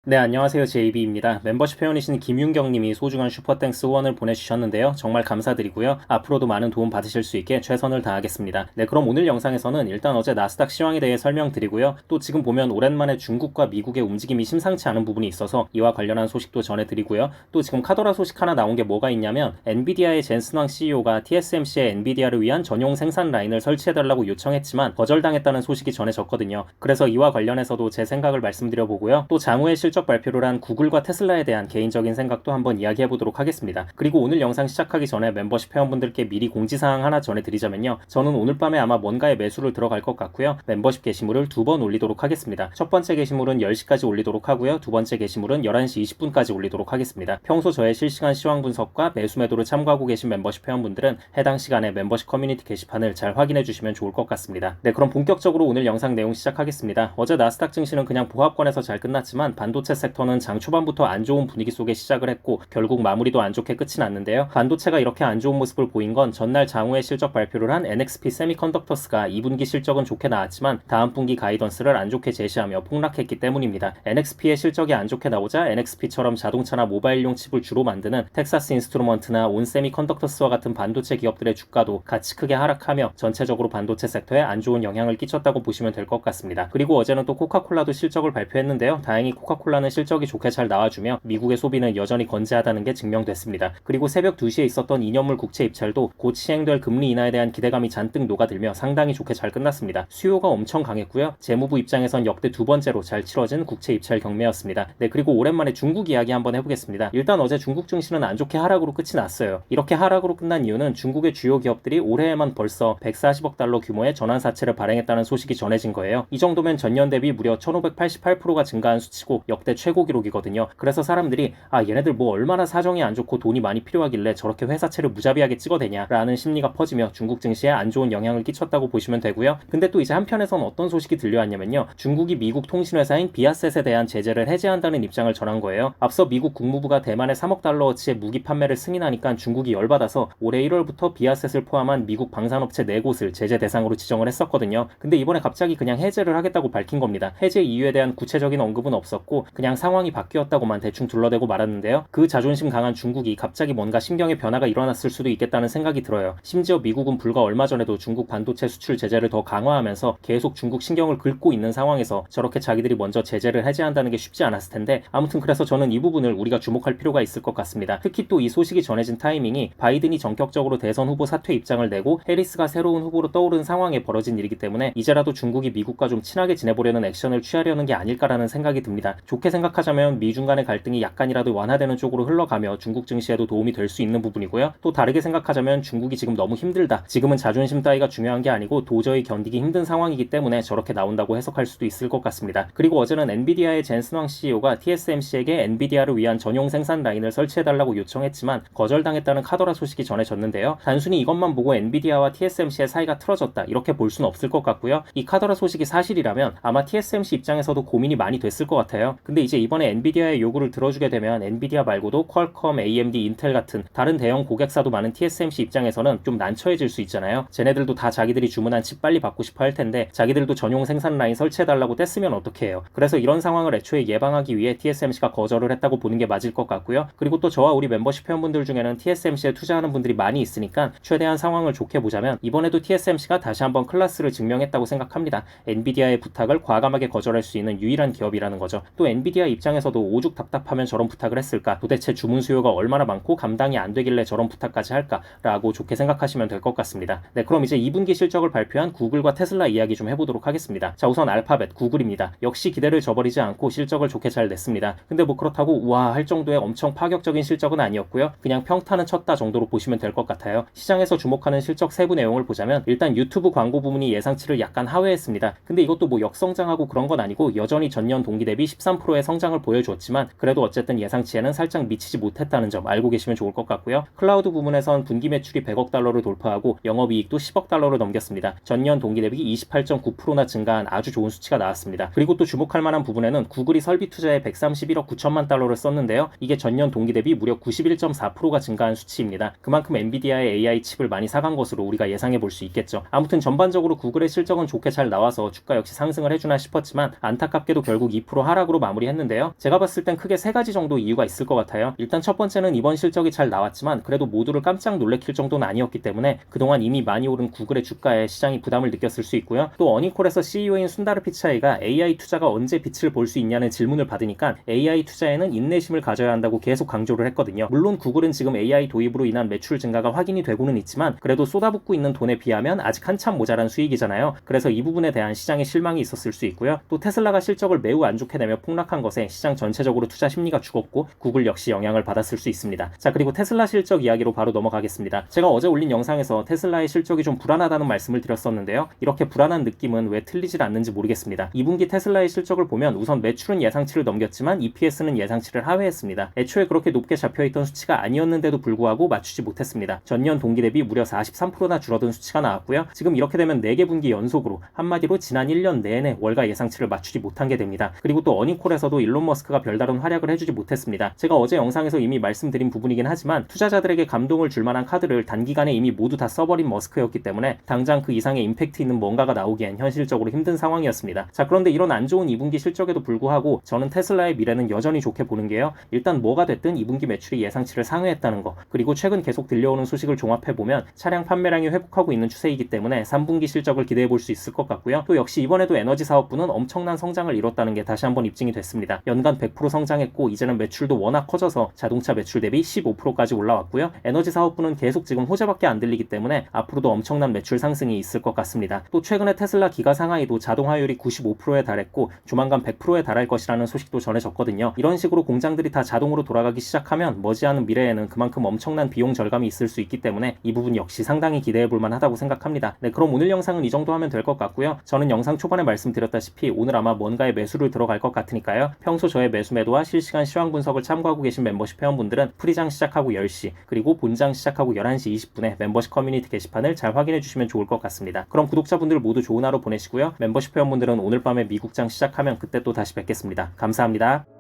네, 안녕하세요. JB입니다. 멤버십 회원이신 김윤경님이 소중한 슈퍼땡스 후원을 보내주셨는데요. 정말 감사드리고요. 앞으로도 많은 도움 받으실 수 있게 최선을 다하겠습니다. 네, 그럼 오늘 영상에서는 일단 어제 나스닥 시황에 대해 설명드리고요. 또 지금 보면 오랜만에 중국과 미국의 움직임이 심상치 않은 부분이 있어서 이와 관련한 소식도 전해드리고요. 또 지금 카더라 소식 하나 나온 게 뭐가 있냐면 엔비디아의 젠슨 황 CEO가 TSMC의 엔비디아를 위한 전용 생산 라인을 설치해달라고 요청했지만 거절당했다는 소식이 전해졌거든요. 그래서 이와 관련해서도 제 생각을 말씀드려보고요. 또 장후의 실적 발표를 한 구글과 테슬라에 대한 개인적인 생각도 한번 이야기해보도록 하겠습니다. 그리고 오늘 영상 시작하기 전에 멤버십 회원분들께 미리 공지사항 하나 전해드리자면요. 저는 오늘 밤에 아마 뭔가에 매수를 들어갈 것 같고요. 멤버십 게시물을 2번 올리도록 하겠습니다. 첫 번째 게시물은 10시까지 올리도록 하고요. 두 번째 게시물은 11시 20분까지 올리도록 하겠습니다. 평소 저의 실시간 시황 분석과 매수 매도를 참고하고 계신 멤버십 회원분들은 해당 시간에 멤버십 커뮤니티 게시판을 잘 확인해 주시면 좋을 것 같습니다. 네, 그럼 본격적으로 오늘 영상 내용 시작하겠습니다. 어제 나스닥 증시는 그냥 보합권에서 잘 끝났지만 반도체 섹터는 장 초반부터 안 좋은 분위기 속에 시작을 했고 결국 마무리도 안 좋게 끝이 났는데요. 반도체가 이렇게 안 좋은 모습을 보인 건 전날 장후의 실적 발표를 한 NXP 세미컨덕터스가 2분기 실적은 좋게 나왔지만 다음 분기 가이던스를 안 좋게 제시하며 폭락했기 때문입니다. NXP의 실적이 안 좋게 나오자 NXP처럼 자동차나 모바일용 칩을 주로 만드는 텍사스 인스트루먼트나 온 세미컨덕터스와 같은 반도체 기업들의 주가도 같이 크게 하락하며 전체적으로 반도체 섹터에 안 좋은 영향을 끼쳤다고 보시면 될 것 같습니다. 그리고 어제는 또 코카콜라도 실적을 발표했는데요. 다행히 코카콜라는 실적이 좋게 잘 나와주며 미국의 소비는 여전히 건재하다는 게 증명됐습니다. 그리고 새벽 2시에 있었던 2년물 국채 입찰도 곧 시행될 금리 인하에 대한 기대감이 잔뜩 녹아들며 상당히 좋게 잘 끝났습니다. 수요가 엄청 강했고요. 재무부 입장에선 역대 두 번째로 잘 치러진 국채 입찰 경매였습니다. 네, 그리고 오랜만에 중국 이야기 한번 해보겠습니다. 일단 어제 중국 증시는 안 좋게 하락으로 끝이 났어요. 이렇게 하락으로 끝난 이유는 중국의 주요 기업들이 올해에만 벌써 140억 달러 규모의 전환사채를 발행했다는 소식이 전해진 거예요. 이 정도면 전년 대비 무려 1588%가 증가한 수치고 역대 최고 기록이거든요. 그래서 사람들이 얘네들 뭐 얼마나 사정이 안 좋고 돈이 많이 필요하길래 저렇게 회사채를 무자비하게 찍어대냐 라는 심리가 퍼지며 중국 증시에 안 좋은 영향을 끼쳤다고 보시면 되고요. 근데 또 이제 한편에선 어떤 소식이 들려왔냐면요. 중국이 미국 통신회사인 비아셋에 대한 제재를 해제한다는 입장을 전한 거예요. 앞서 미국 국무부가 대만에 3억 달러어치의 무기 판매를 승인하니까 중국이 열받아서 올해 1월부터 비아셋을 포함한 미국 방산업체 4곳을 제재 대상으로 지정을 했었거든요. 근데 이번에 갑자기 그냥 해제를 하겠다고 밝힌 겁니다. 해제 이유에 대한 구체적인 언급은 없었고 그냥 상황이 바뀌었다고만 대충 둘러대고 말았는데요. 그 자존심 강한 중국이 갑자기 뭔가 심경의 변화가 일어났을 수도 있겠다는 생각이 들어요. 심지어 미국은 불과 얼마 전에도 중국 반도체 수출 제재를 더 강화하면서 계속 중국 신경을 긁고 있는 상황에서 저렇게 자기들이 먼저 제재를 해제한다는 게 쉽지 않았을 텐데 아무튼 그래서 저는 이 부분을 우리가 주목할 필요가 있을 것 같습니다. 특히 또 이 소식이 전해진 타이밍이 바이든이 전격적으로 대선 후보 사퇴 입장을 내고 해리스가 새로운 후보로 떠오른 상황에 벌어진 일이기 때문에 이제라도 중국이 미국과 좀 친하게 지내보려는 액션을 취하려는 게 아닐까라는 생각이 듭니다. 좋게 생각하자면 미중 간의 갈등이 약간이라도 완화되는 쪽으로 흘러가며 중국 증시에도 도움이 될 수 있는 부분이고요. 또 다르게 생각하자면 중국이 지금 너무 힘들다. 지금은 자존심 따위가 중요한 게 아니고 도저히 견디기 힘든 상황이기 때문에 저렇게 나온다고 해석할 수도 있을 것 같습니다. 그리고 어제는 엔비디아의 젠슨 황 CEO가 TSMC에게 엔비디아를 위한 전용 생산 라인을 설치해달라고 요청했지만 거절당했다는 카더라 소식이 전해졌는데요. 단순히 이것만 보고 엔비디아와 TSMC의 사이가 틀어졌다 이렇게 볼 수는 없을 것 같고요. 이 카더라 소식이 사실이라면 아마 TSMC 입장에서도 고민이 많이 됐을 것 같아요. 근데 이제 이번에 엔비디아의 요구를 들어주게 되면 엔비디아 말고도 퀄컴, AMD, 인텔 같은 다른 대형 고객사도 많은 TSMC 입장에서는 좀 난처해질 수 있잖아요. 쟤네들도 다 자기들이 주문한 칩 빨리 받고 싶어 할 텐데 자기들도 전용 생산 라인 설치해달라고 뗐으면 어떻게 해요. 그래서 이런 상황을 애초에 예방하기 위해 TSMC가 거절을 했다고 보는 게 맞을 것 같고요. 그리고 또 저와 우리 멤버십 회원분들 중에는 TSMC에 투자하는 분들이 많이 있으니까 최대한 상황을 좋게 보자면 이번에도 TSMC가 다시 한번 클래스를 증명했다고 생각합니다. 엔비디아의 부탁을 과감하게 거절할 수 있는 유일한 기업이라는 거죠. 또 엔비디아 입장에서도 오죽 답답하면 저런 부탁을 했을까? 도대체 주문 수요가 얼마나 많고 감당이 안 되길래 저런 부탁까지 할까라고 좋게 생각하시면 될 것 같습니다. 네, 그럼 이제 2분기 실적을 발표한 구글과 테슬라 이야기 좀 해보도록 하겠습니다. 자, 우선 알파벳 구글입니다. 역시 기대를 저버리지 않고 실적을 좋게 잘 냈습니다. 근데 뭐 그렇다고 우와 할 정도의 엄청 파격적인 실적은 아니었고요. 그냥 평타는 쳤다 정도로 보시면 될 것 같아요. 시장에서 주목하는 실적 세부 내용을 보자면 일단 유튜브 광고 부문이 예상치를 약간 하회했습니다. 근데 이것도 뭐 역성장하고 그런 건 아니고 여전히 전년 동기 대비 13%의 성장을 보여주었지만 그래도 어쨌든 예상치에는 살짝 미치지 못했다는 점 알고 계시면 좋을 것 같고요. 클라우드 부문에선 분기 매출이 100억 달러를 돌파하고 영업이익도 10억 달러를 넘겼습니다. 전년 동기 대비 28.9%나 증가한 아주 좋은 수치가 나왔습니다. 그리고 또 주목할 만한 부분에는 구글이 설비 투자에 131억 9천만 달러를 썼는데요. 이게 전년 동기 대비 무려 91.4%가 증가한 수치입니다. 그만큼 엔비디아의 AI 칩을 많이 사간 것으로 우리가 예상해 볼 수 있겠죠. 아무튼 전반적으로 구글의 실적은 좋게 잘 나와서 주가 역시 상승을 해주나 싶었지만 안타깝게도 결국 2% 하락으로 마무리 마무리했는데요. 제가 봤을 땐 크게 세 가지 정도 이유가 있을 것 같아요. 일단 첫 번째는 이번 실적이 잘 나왔지만 그래도 모두를 깜짝 놀래킬 정도는 아니었기 때문에 그동안 이미 많이 오른 구글의 주가에 시장이 부담을 느꼈을 수 있고요. 또 어닝콜에서 CEO인 순다르 피차이가 AI 투자가 언제 빛을 볼 수 있냐는 질문을 받으니까 AI 투자에는 인내심을 가져야 한다고 계속 강조를 했거든요. 물론 구글은 지금 AI 도입으로 인한 매출 증가가 확인이 되고는 있지만 그래도 쏟아붓고 있는 돈에 비하면 아직 한참 모자란 수익이잖아요. 그래서 이 부분에 대한 시장의 실망이 있었을 수 있고요. 또 테슬라가 실적을 매우 안 좋게 내며 폭락한 것에 시장 전체적으로 투자 심리가 죽었고 구글 역시 영향을 받았을 수 있습니다. 자, 그리고 테슬라 실적 이야기로 바로 넘어가겠습니다. 제가 어제 올린 영상에서 테슬라의 실적이 좀 불안하다는 말씀을 드렸었는데요. 이렇게 불안한 느낌은 왜 틀리질 않는지 모르겠습니다. 2분기 테슬라의 실적을 보면 우선 매출은 예상치를 넘겼지만 EPS는 예상치를 하회했습니다. 애초에 그렇게 높게 잡혀있던 수치가 아니었는데도 불구하고 맞추지 못했습니다. 전년 동기 대비 무려 43%나 줄어든 수치가 나왔고요. 지금 이렇게 되면 4개 분기 연속으로 한마디로 지난 1년 내내 월가 예상치를 맞추지 못한 게 됩니다. 그리고 또 어닝콜에서도 일론 머스크가 별다른 활약을 해주지 못했습니다. 제가 어제 영상에서 이미 말씀드린 부분이긴 하지만 투자자들에게 감동을 줄 만한 카드를 단기간에 이미 모두 다 써버린 머스크였기 때문에 당장 그 이상의 임팩트 있는 뭔가가 나오기엔 현실적으로 힘든 상황이었습니다. 자, 그런데 이런 안 좋은 2분기 실적에도 불구하고 저는 테슬라의 미래는 여전히 좋게 보는 게요. 일단 뭐가 됐든 2분기 매출이 예상치를 상회했다는 거, 그리고 최근 계속 들려오는 소식을 종합해보면 차량 판매량이 회복하고 있는 추세이기 때문에 3분기 실적을 기대해볼 수 있을 것 같고요. 또 역시 이번에도 에너지 사업부는 엄청난 성장을 이뤘다는 게 다시 한번 입증이 됐습니다. 연간 100% 성장했고 이제는 매출도 워낙 커져서 자동차 매출 대비 15%까지 올라왔고요. 에너지 사업부는 계속 지금 호재밖에 안 들리기 때문에 앞으로도 엄청난 매출 상승이 있을 것 같습니다. 또 최근에 테슬라 기가 상하이도 자동화율이 95%에 달했고 조만간 100%에 달할 것이라는 소식도 전해졌거든요. 이런 식으로 공장들이 다 자동으로 돌아가기 시작하면 머지않은 미래에는 그만큼 엄청난 비용 절감이 있을 수 있기 때문에 이 부분 역시 상당히 기대해볼 만하다고 생각합니다. 네, 그럼 오늘 영상은 이 정도 하면 될 것 같고요. 저는 영상 초반에 말씀드렸다시피 오늘 아마 뭔가에 매수를 들어갈 것 같으니까요. 평소 저의 매수 매도와 실시간 시황 분석을 참고하고 계신 멤버십 회원분들은 프리장 시작하고 10시 그리고 본장 시작하고 11시 20분에 멤버십 커뮤니티 게시판을 잘 확인해 주시면 좋을 것 같습니다. 그럼 구독자분들 모두 좋은 하루 보내시고요. 멤버십 회원분들은 오늘 밤에 미국장 시작하면 그때 또 다시 뵙겠습니다. 감사합니다.